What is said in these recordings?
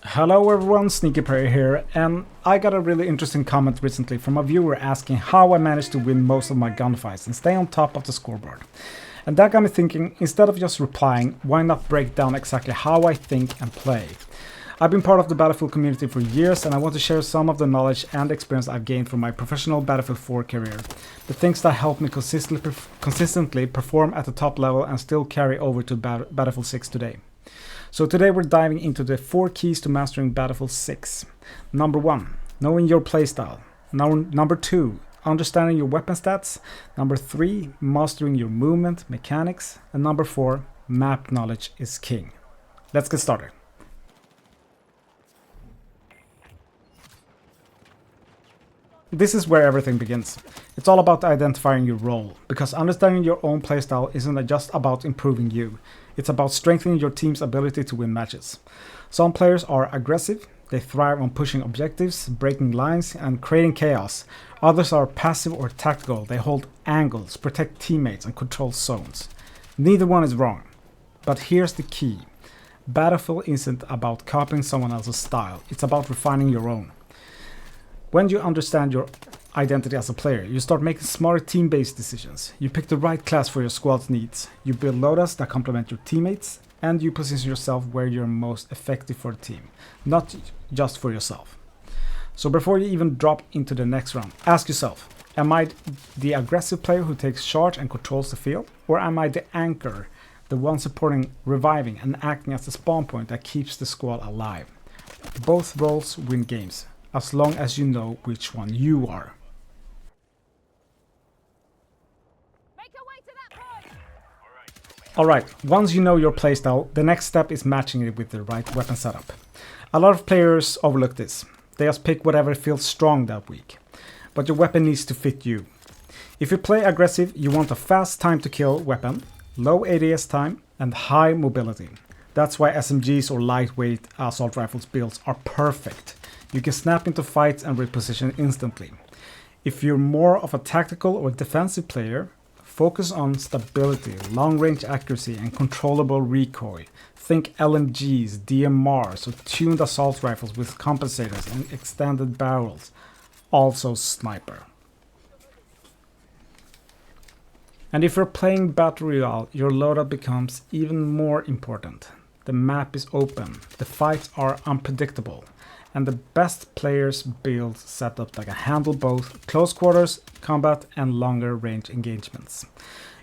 Hello everyone, Sneaky Prairie here, and I got a really interesting comment recently from a viewer asking how I managed to win most of my gunfights and stay on top of the scoreboard. And that got me thinking, instead of just replying, why not break down exactly how I think and play? I've been part of the Battlefield community for years, and I want to share some of the knowledge and experience I've gained from my professional Battlefield 4 career. The things that help me consistently perform at the top level and still carry over to Battlefield 6 today. So today we're diving into the 4 keys to mastering Battlefield 6. Number 1, knowing your playstyle. Number 2, understanding your weapon stats. Number 3, mastering your movement mechanics. And number 4, map knowledge is king. Let's get started. This is where everything begins. It's all about identifying your role, because understanding your own playstyle isn't just about improving you. It's about strengthening your team's ability to win matches. Some players are aggressive, they thrive on pushing objectives, breaking lines, and creating chaos. Others are passive or tactical, they hold angles, protect teammates, and control zones. Neither one is wrong. But here's the key. Battlefield isn't about copying someone else's style, it's about refining your own. When you understand your identity as a player, you start making smarter team-based decisions. You pick the right class for your squad's needs. You build loadouts that complement your teammates, and you position yourself where you're most effective for the team, not just for yourself. So before you even drop into the next round, ask yourself, am I the aggressive player who takes charge and controls the field? Or am I the anchor, the one supporting, reviving, and acting as the spawn point that keeps the squad alive? Both roles win games, as long as you know which one you are. Alright, once you know your playstyle, the next step is matching it with the right weapon setup. A lot of players overlook this. They just pick whatever feels strong that week. But your weapon needs to fit you. If you play aggressive, you want a fast time to kill weapon, low ADS time, and high mobility. That's why SMGs or lightweight assault rifles builds are perfect. You can snap into fights and reposition instantly. If you're more of a tactical or defensive player, focus on stability, long-range accuracy, and controllable recoil. Think LMGs, DMRs, or tuned assault rifles with compensators and extended barrels. Also sniper. And if you're playing Battle Royale, your loadout becomes even more important. The map is open, the fights are unpredictable, and the best players build setups that can handle both close quarters combat and longer range engagements.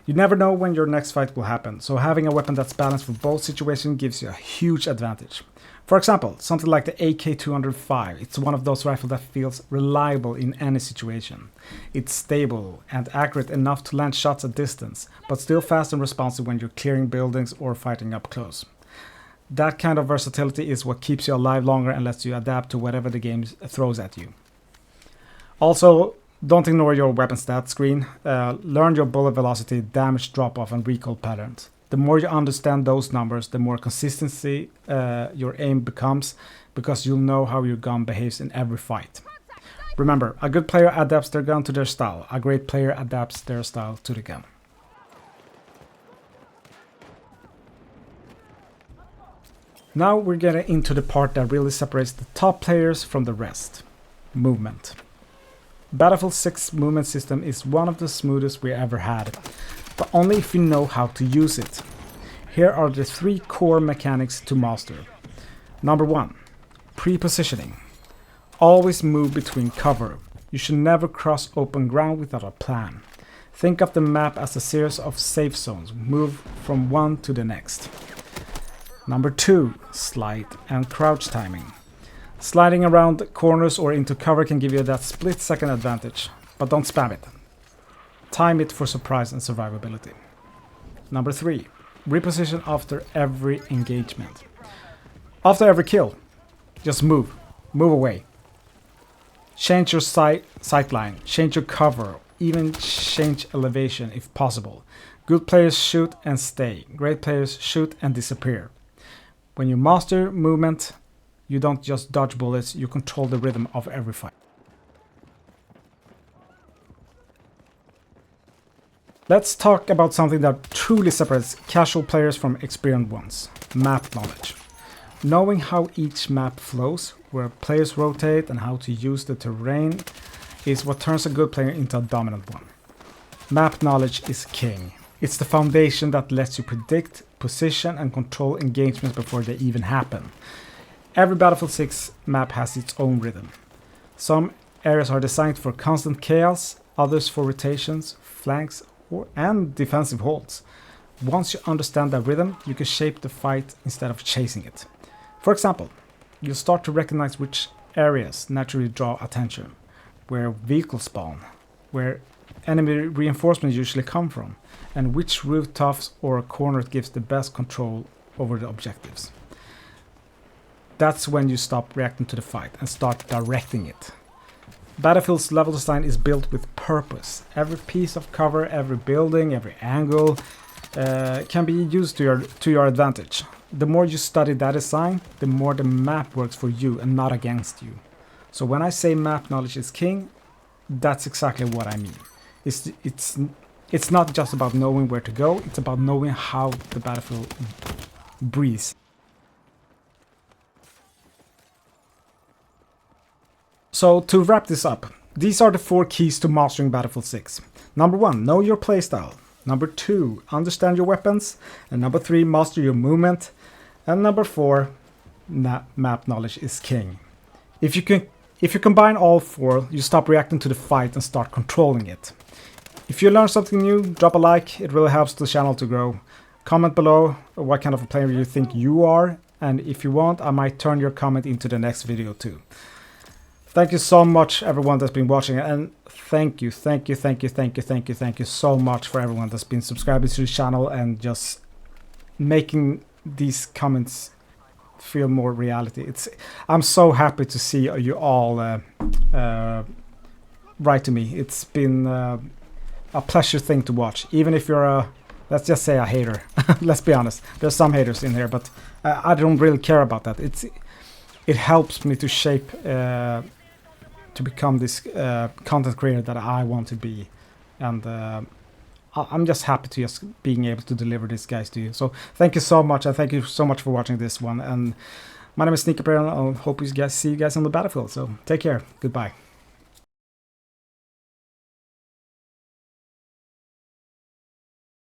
You never know when your next fight will happen, so having a weapon that's balanced for both situations gives you a huge advantage. For example, something like the AK-205, it's one of those rifles that feels reliable in any situation. It's stable and accurate enough to land shots at distance, but still fast and responsive when you're clearing buildings or fighting up close. That kind of versatility is what keeps you alive longer and lets you adapt to whatever the game throws at you. Also, don't ignore your weapon stat screen. Learn your bullet velocity, damage drop-off, and recoil patterns. The more you understand those numbers, the more consistency your aim becomes, because you'll know how your gun behaves in every fight. Remember, a good player adapts their gun to their style. A great player adapts their style to the gun. Now we're getting into the part that really separates the top players from the rest. Movement. Battlefield 6 movement system is one of the smoothest we ever had, but only if you know how to use it. Here are the 3 core mechanics to master. Number 1, pre-positioning. Always move between cover. You should never cross open ground without a plan. Think of the map as a series of safe zones. Move from one to the next. Number 2, slide and crouch timing. Sliding around corners or into cover can give you that split-second advantage, but don't spam it. Time it for surprise and survivability. Number 3, reposition after every engagement. After every kill, just move away. Change your sight line, change your cover, even change elevation if possible. Good players shoot and stay, great players shoot and disappear. When you master movement, you don't just dodge bullets, you control the rhythm of every fight. Let's talk about something that truly separates casual players from experienced ones: map knowledge. Knowing how each map flows, where players rotate and how to use the terrain is what turns a good player into a dominant one. Map knowledge is king. It's the foundation that lets you predict, position and control engagements before they even happen. Every Battlefield 6 map has its own rhythm. Some areas are designed for constant chaos, others for rotations, flanks and defensive holds. Once you understand that rhythm, you can shape the fight instead of chasing it. For example, you'll start to recognize which areas naturally draw attention, where vehicles spawn, where enemy reinforcements usually come from, and which rooftops or corner gives the best control over the objectives. That's when you stop reacting to the fight and start directing it. Battlefield's level design is built with purpose. Every piece of cover, every building, every angle can be used to your advantage. The more you study that design, the more the map works for you and not against you. So when I say map knowledge is king, that's exactly what I mean. It's not just about knowing where to go, it's about knowing how the battlefield breathes. So to wrap this up, these are the 4 keys to mastering Battlefield 6. Number 1, know your playstyle. Number 2, understand your weapons. And number 3, master your movement. And number 4, map knowledge is king. If you combine all 4, you stop reacting to the fight and start controlling it. If you learn something new, drop a like, it really helps the channel to grow. Comment below what kind of a player you think you are, and if you want, I might turn your comment into the next video too. Thank you so much everyone that's been watching, and thank you so much for everyone that's been subscribing to the channel and just making these comments feel more reality. I'm so happy to see you all write to me. It's been a pleasure thing to watch, even if you're a, let's just say, a hater. Let's be honest, there's some haters in here, but I don't really care about that. It helps me to shape to become this content creator that I want to be, and I'm just happy to just being able to deliver these guys to you. So thank you so much, and thank you so much for watching this one. And my name is Sneaker Player, and I hope you guys see you guys on the battlefield. So take care, goodbye.